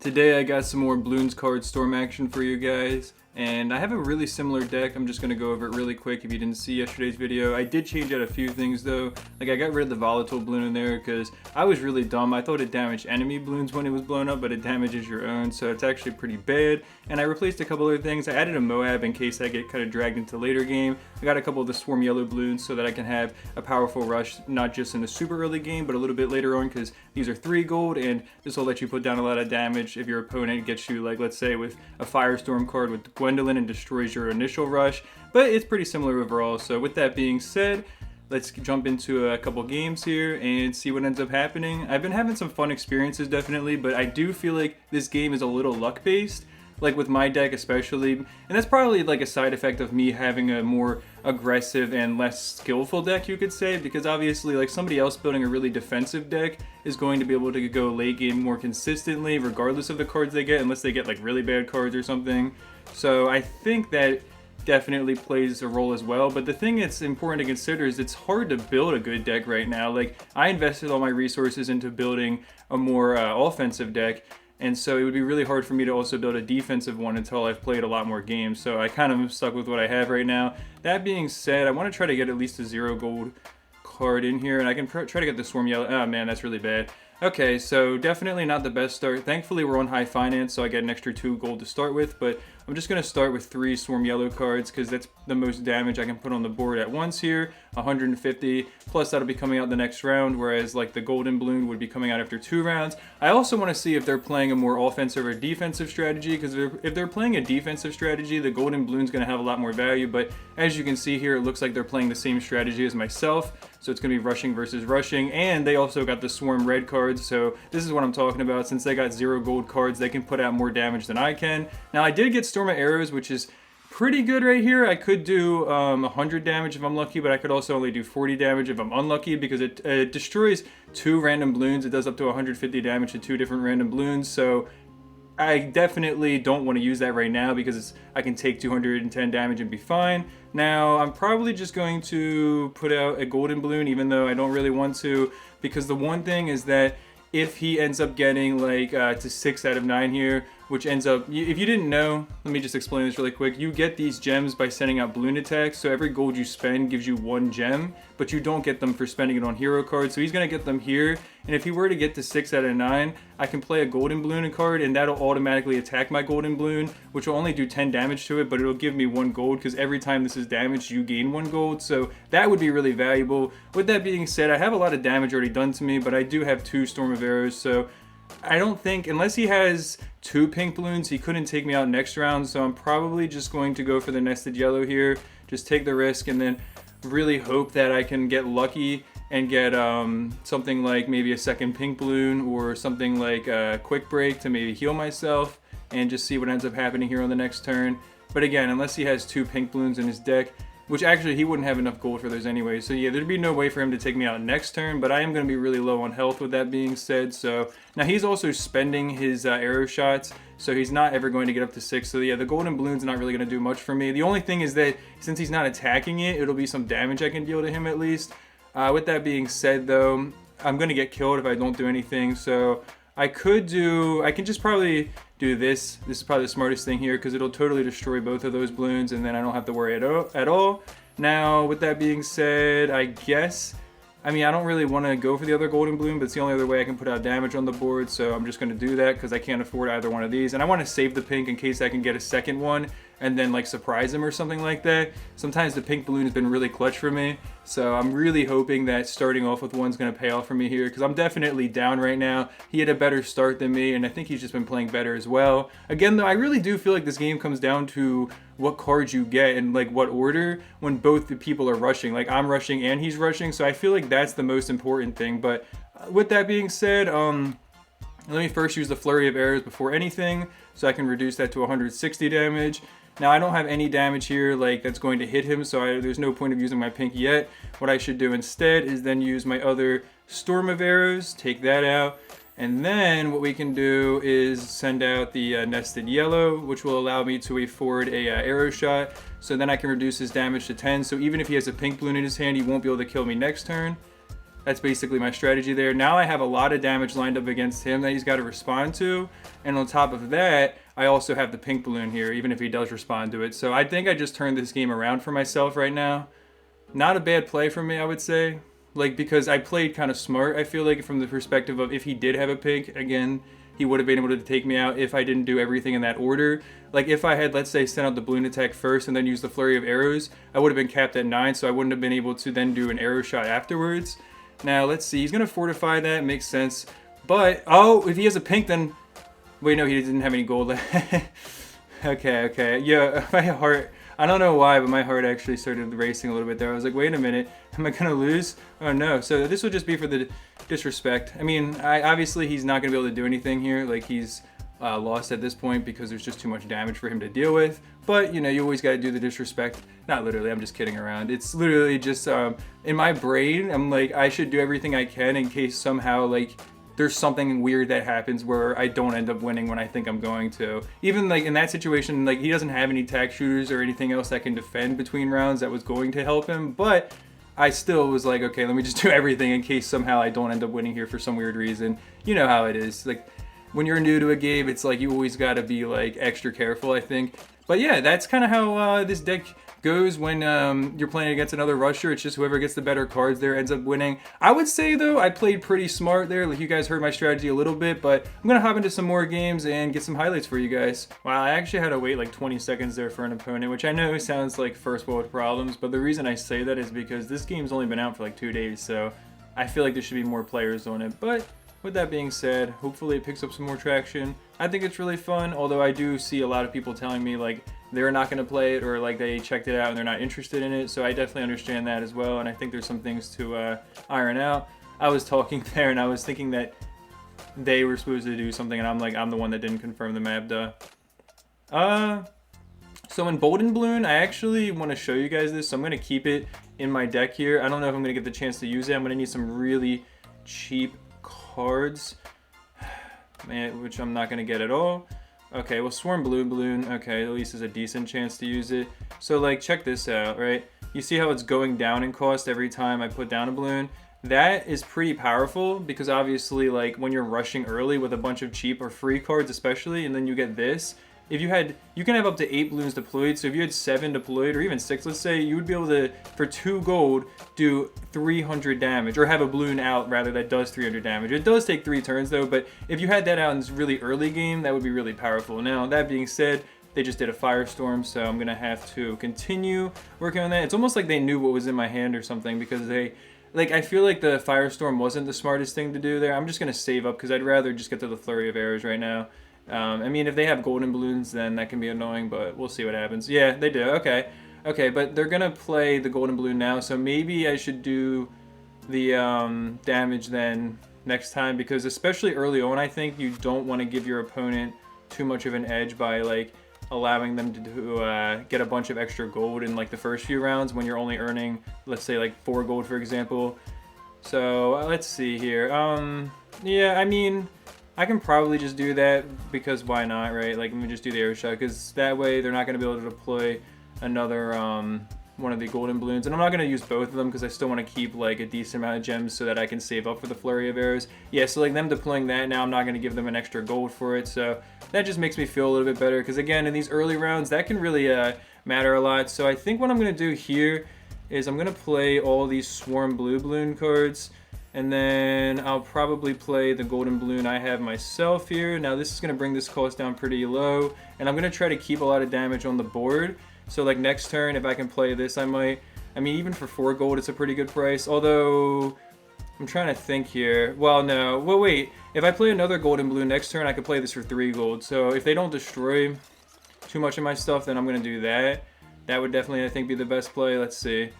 Today I got some more Bloons card storm action for you guys, and I have a really similar deck. I'm just going to go over it really quick if you didn't see yesterday's video. I did change out a few things though, like I got rid of the volatile balloon in there because I was really dumb. I thought it damaged enemy balloons when it was blown up, but it damages your own, so it's actually pretty bad. And I replaced a couple other things. I added a Moab in case I get kind of dragged into later game. I got a couple of the swarm yellow balloons so that I can have a powerful rush, not just in the super early game, but a little bit later on, because these are 3 gold, and this will let you put down a lot of damage if your opponent gets you, like, let's say with a Firestorm card with Gwendolyn and destroys your initial rush. But it's pretty similar overall. So with that being said, let's jump into a couple games here and see what ends up happening. I've been having some fun experiences definitely, but I do feel like this game is a little luck based, like with my deck especially, and that's probably like a side effect of me having a more aggressive and less skillful deck, you could say, because obviously like somebody else building a really defensive deck is going to be able to go late game more consistently regardless of the cards they get, unless they get like really bad cards or something. So I think that definitely plays a role as well. But the thing that's important to consider is it's hard to build a good deck right now. Like, I invested all my resources into building a more offensive deck, and so it would be really hard for me to also build a defensive one until I've played a lot more games. So I kind of stuck with what I have right now. That being said, I want to try to get at least a 0 gold card in here, and I can try to get the Swarm Yellow. Oh man, that's really bad. Okay, so definitely not the best start. Thankfully, we're on high finance, so I get an extra 2 gold to start with, but I'm just going to start with 3 Swarm Yellow cards because that's the most damage I can put on the board at once here, 150, plus that'll be coming out the next round, whereas like the Golden Balloon would be coming out after 2 rounds. I also want to see if they're playing a more offensive or defensive strategy, because if they're playing a defensive strategy, the Golden Balloon's going to have a lot more value, but as you can see here, it looks like they're playing the same strategy as myself, so it's going to be rushing versus rushing, and they also got the Swarm Red cards, so this is what I'm talking about. Since they got 0 gold cards, they can put out more damage than I can. Now, I did get Storm of Arrows, which is pretty good right here. I could do 100 damage if I'm lucky, but I could also only do 40 damage if I'm unlucky, because it destroys 2 random balloons. It does up to 150 damage to 2 different random balloons, so I definitely don't want to use that right now because I can take 210 damage and be fine. Now, I'm probably just going to put out a Golden Balloon, even though I don't really want to, because the one thing is that if he ends up getting like to 6 out of 9 here, which ends up, if you didn't know, let me just explain this really quick. You get these gems by sending out balloon attacks, so every gold you spend gives you 1 gem, but you don't get them for spending it on hero cards, so he's going to get them here, and if he were to get to 6 out of 9, I can play a Golden Balloon card, and that'll automatically attack my Golden Balloon, which will only do 10 damage to it, but it'll give me 1 gold, because every time this is damaged, you gain 1 gold, so that would be really valuable. With that being said, I have a lot of damage already done to me, but I do have 2 Storm of Arrows, so I don't think, unless he has 2 pink balloons, he couldn't take me out next round, so I'm probably just going to go for the nested yellow here, just take the risk, and then really hope that I can get lucky and get something like maybe a second pink balloon or something like a quick break to maybe heal myself, and just see what ends up happening here on the next turn. But again, unless he has 2 pink balloons in his deck, which actually he wouldn't have enough gold for those anyway, so yeah, there'd be no way for him to take me out next turn, but I am going to be really low on health with that being said. So now he's also spending his arrow shots, so he's not ever going to get up to 6, so yeah, the Golden Balloon's not really going to do much for me. The only thing is that since he's not attacking it, it'll be some damage I can deal to him at least. With that being said though, I'm going to get killed if I don't do anything, so I can just probably do this. This is probably the smartest thing here because it'll totally destroy both of those balloons, and then I don't have to worry at all. Now, with that being said, I don't really want to go for the other Golden Balloon, but it's the only other way I can put out damage on the board, so I'm just going to do that because I can't afford either one of these. And I want to save the pink in case I can get a second one and then like surprise him or something like that. Sometimes the pink balloon has been really clutch for me, so I'm really hoping that starting off with one's going to pay off for me here, because I'm definitely down right now. He had a better start than me, and I think he's just been playing better as well. Again though, I really do feel like this game comes down to what cards you get and like what order when both the people are rushing. Like, I'm rushing and he's rushing, so I feel like that's the most important thing. But with that being said, let me first use the Flurry of Arrows before anything, so I can reduce that to 160 damage. Now, I don't have any damage here like that's going to hit him, so there's no point of using my pink yet. What I should do instead is then use my other Storm of Arrows, take that out, and then what we can do is send out the nested yellow, which will allow me to afford a arrow shot, so then I can reduce his damage to 10, so even if he has a pink balloon in his hand, he won't be able to kill me next turn. That's basically my strategy there. Now I have a lot of damage lined up against him that he's got to respond to. And on top of that, I also have the pink balloon here, even if he does respond to it. So I think I just turned this game around for myself right now. Not a bad play from me, I would say. Like, because I played kind of smart, I feel like, from the perspective of if he did have a pink, again, he would have been able to take me out if I didn't do everything in that order. Like, if I had, let's say, sent out the balloon attack first and then used the flurry of arrows, I would have been capped at 9, so I wouldn't have been able to then do an arrow shot afterwards. Now, let's see. He's going to fortify that. Makes sense. But, oh, if he has a pink, then... Wait, no, he didn't have any gold left. Okay. Yeah, my heart... I don't know why, but my heart actually started racing a little bit there. I was like, wait a minute. Am I going to lose? Oh, no. So this will just be for the disrespect. I mean, obviously, he's not going to be able to do anything here. Like, he's lost at this point because there's just too much damage for him to deal with. But, you know, you always got to do the disrespect. Not literally. I'm just kidding around. It's literally just, in my brain, I'm like, I should do everything I can in case somehow, like, there's something weird that happens where I don't end up winning when I think I'm going to. Even like in that situation, like he doesn't have any tack shooters or anything else that can defend between rounds that was going to help him, but I still was like, okay, let me just do everything in case somehow I don't end up winning here for some weird reason. You know how it is. Like when you're new to a game, it's like you always got to be like extra careful, I think. But yeah, that's kind of how this deck goes when you're playing against another rusher. It's just whoever gets the better cards there ends up winning. I would say though, I played pretty smart there. Like you guys heard my strategy a little bit, but I'm gonna hop into some more games and get some highlights for you guys. Wow, I actually had to wait like 20 seconds there for an opponent, which I know sounds like first world problems, but the reason I say that is because this game's only been out for like 2 days, so I feel like there should be more players on it. But with that being said, hopefully it picks up some more traction. I think it's really fun, although I do see a lot of people telling me like they're not going to play it or like they checked it out and they're not interested in it. So I definitely understand that as well. And I think there's some things to iron out. I was talking there and I was thinking that they were supposed to do something and I'm like, I'm the one that didn't confirm the map, duh. So in Bolden Bloon, I actually want to show you guys this. So I'm going to keep it in my deck here. I don't know if I'm going to get the chance to use it. I'm going to need some really cheap cards, man, which I'm not going to get at all. Okay, well, Swarm Blue Balloon, okay, at least there's a decent chance to use it. So, like, check this out, right? You see how it's going down in cost every time I put down a balloon? That is pretty powerful because obviously, like, when you're rushing early with a bunch of cheap or free cards especially, and then you get this, if you can have up to 8 balloons deployed, so if you had 7 deployed, or even 6, let's say, you would be able to, for 2 gold, do 300 damage, or have a balloon out, rather, that does 300 damage. It does take 3 turns, though, but if you had that out in this really early game, that would be really powerful. Now, that being said, they just did a firestorm, so I'm going to have to continue working on that. It's almost like they knew what was in my hand or something, because they... Like, I feel like the firestorm wasn't the smartest thing to do there. I'm just going to save up, because I'd rather just get to the flurry of arrows right now. I mean, if they have golden balloons, then that can be annoying, but we'll see what happens. Yeah, they do. Okay, but they're going to play the golden balloon now, so maybe I should do the damage then next time, because especially early on, I think you don't want to give your opponent too much of an edge by, like, allowing them to get a bunch of extra gold in, like, the first few rounds when you're only earning, let's say, like, 4 gold, for example. So, let's see here. Yeah, I mean... I can probably just do that because why not, right? Like, let me just do the arrow shot because that way they're not going to be able to deploy another one of the golden balloons. And I'm not going to use both of them because I still want to keep like a decent amount of gems so that I can save up for the flurry of arrows. Yeah, so like them deploying that now, I'm not going to give them an extra gold for it. So that just makes me feel a little bit better because again, in these early rounds, that can really matter a lot. So I think what I'm going to do here is I'm going to play all these Swarm Blue Balloon cards. And then I'll probably play the golden balloon I have myself here. Now this is going to bring this cost down pretty low. And I'm going to try to keep a lot of damage on the board. So like next turn, if I can play this, I might. I mean, even for 4 gold, it's a pretty good price. Although, I'm trying to think here. Well, no. Well, wait. If I play another golden balloon next turn, I could play this for 3 gold. So if they don't destroy too much of my stuff, then I'm going to do that. That would definitely, I think, be the best play. Let's see.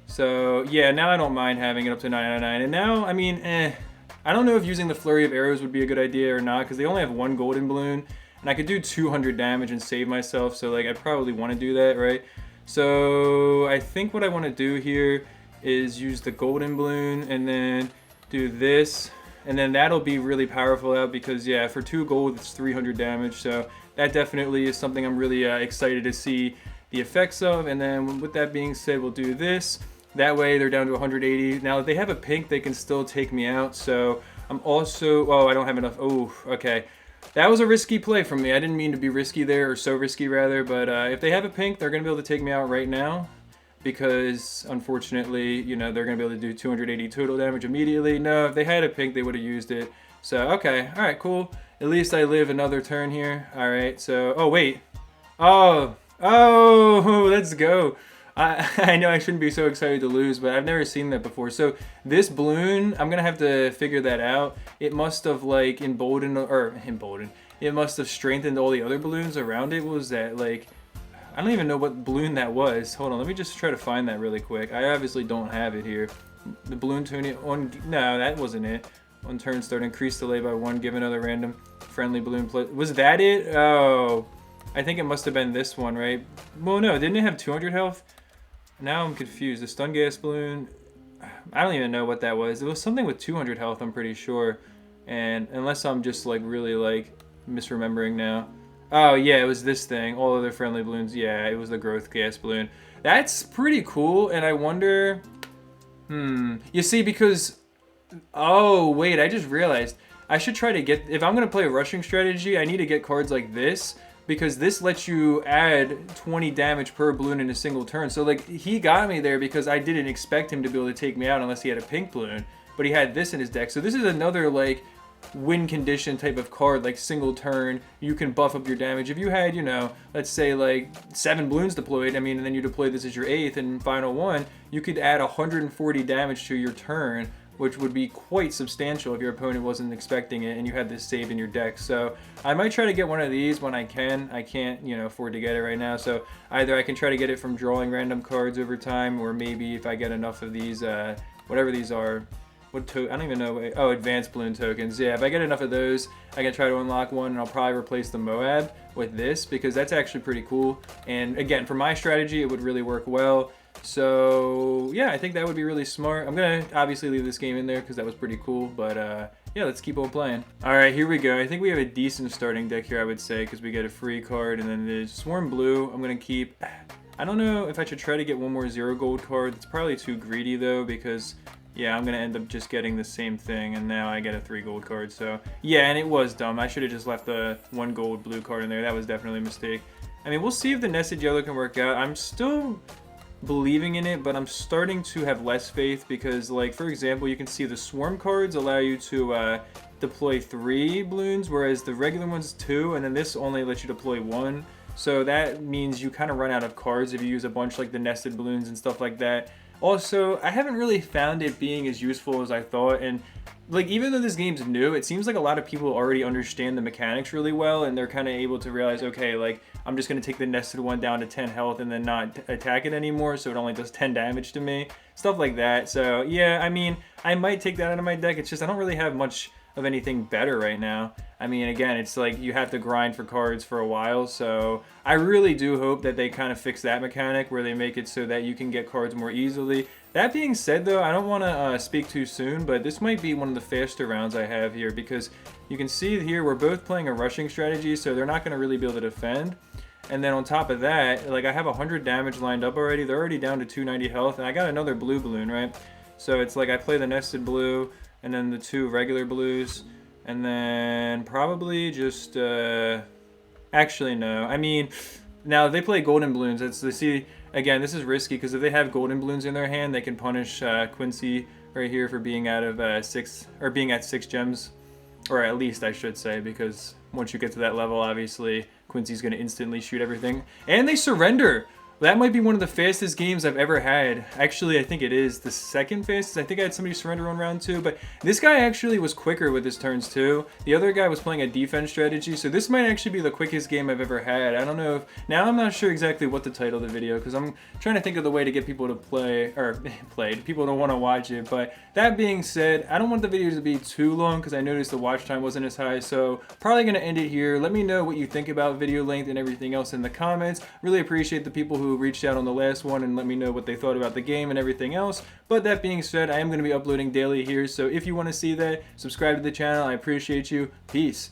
So, yeah, now I don't mind having it up to 999. And now, I mean, I don't know if using the flurry of arrows would be a good idea or not, because they only have 1 golden balloon, and I could do 200 damage and save myself, so, like, I probably want to do that, right? So, I think what I want to do here is use the golden balloon, and then do this, and then that'll be really powerful out, because, yeah, for 2 gold, it's 300 damage, so that definitely is something I'm really excited to see the effects of. And then with that being said, we'll do this. That way they're down to 180. Now if they have a pink, they can still take me out. So I'm also, oh, I don't have enough. Oh, okay. That was a risky play from me. I didn't mean to be risky there, or so risky rather, but if they have a pink, they're going to be able to take me out right now because, unfortunately, you know, they're going to be able to do 280 total damage immediately. No, if they had a pink, they would have used it. So, okay. All right, cool. At least I live another turn here. All right, so, oh, wait. Oh, let's go. I know I shouldn't be so excited to lose, but I've never seen that before. So this balloon, I'm gonna have to figure that out. It must have like emboldened, it must have strengthened all the other balloons around it. What was that? Like, I don't even know what balloon that was. Hold on, let me just try to find that really quick. I obviously don't have it here. The balloon tuning on, no, that wasn't it. On turn start, increase delay by 1, give another random friendly balloon play. Was that it? Oh, I think it must have been this one, right? Well, no, didn't it have 200 health? Now I'm confused. The stun gas balloon, I don't even know what that was. It was something with 200 health, I'm pretty sure. And unless I'm just like really like misremembering now. Oh yeah, it was this thing. All other friendly balloons. Yeah, it was the growth gas balloon. That's pretty cool. And I wonder, you see, because, oh wait, I just realized I should try to get, if I'm going to play a rushing strategy, I need to get cards like this. Because this lets you add 20 damage per balloon in a single turn. So like he got me there because I didn't expect him to be able to take me out unless he had a pink balloon. But he had this in his deck. So this is another like win condition type of card, like single turn. You can buff up your damage. If you had, you know, let's say like 7 balloons deployed, I mean, and then you deploy this as your 8th and final one, you could add 140 damage to your turn, which would be quite substantial if your opponent wasn't expecting it and you had this saved in your deck. So I might try to get one of these when I can. I can't, you know, afford to get it right now. So either I can try to get it from drawing random cards over time, or maybe if I get enough of these, whatever these are, I don't even know. Oh, advanced balloon tokens. Yeah, if I get enough of those, I can try to unlock one, and I'll probably replace the Moab with this because that's actually pretty cool. And again, for my strategy, it would really work well. So yeah, I think that would be really smart. I'm gonna obviously leave this game in there because that was pretty cool, but yeah, let's keep on playing. All right, here we go. I think we have a decent starting deck here, I would say, because we get a free card, and then the Swarm Blue I'm gonna keep. I don't know if I should try to get one more 0 gold card. It's probably too greedy though, because yeah, I'm gonna end up just getting the same thing, and now I get a 3 gold card. So yeah, and it was dumb. I should have just left the 1 gold blue card in there. That was definitely a mistake. I mean, we'll see if the nested yellow can work out. I'm still believing in it, but I'm starting to have less faith because, like, for example, you can see the swarm cards allow you to deploy 3 balloons, whereas the regular ones 2, and then this only lets you deploy 1. So that means you kind of run out of cards if you use a bunch like the nested balloons and stuff like that. Also, I haven't really found it being as useful as I thought, and like, even though this game's new, it seems like a lot of people already understand the mechanics really well, and they're kind of able to realize, okay, like, I'm just going to take the nested one down to 10 health and then not attack it anymore, so it only does 10 damage to me. Stuff like that. So, yeah, I mean, I might take that out of my deck. It's just I don't really have much of anything better right now. I mean, again, it's like you have to grind for cards for a while, so I really do hope that they kind of fix that mechanic where they make it so that you can get cards more easily. That being said, though, I don't want to speak too soon, but this might be one of the faster rounds I have here because you can see here we're both playing a rushing strategy, so they're not going to really be able to defend. And then on top of that, like, I have 100 damage lined up already. They're already down to 290 health, and I got another blue balloon, right? So it's like I play the nested blue, and then the 2 regular blues, and then probably just, actually no. I mean, now they play golden balloons. See, again, this is risky because if they have golden balloons in their hand, they can punish Quincy right here for being out of 6, or being at 6 gems, or at least I should say, because once you get to that level, obviously Quincy's going to instantly shoot everything, and they surrender. That might be one of the fastest games I've ever had. Actually, I think it is the second fastest. I think I had somebody surrender on round 2, but this guy actually was quicker with his turns too. The other guy was playing a defense strategy, so this might actually be the quickest game I've ever had. I don't know if, now I'm not sure exactly what to title the video because I'm trying to think of the way to get people to play, or people to want to watch it. But that being said, I don't want the video to be too long because I noticed the watch time wasn't as high, so probably going to end it here. Let me know what you think about video length and everything else in the comments. Really appreciate the people who reached out on the last one and let me know what they thought about the game and everything else. But that being said, I am going to be uploading daily here, so if you want to see that, subscribe to the channel. I appreciate you. Peace.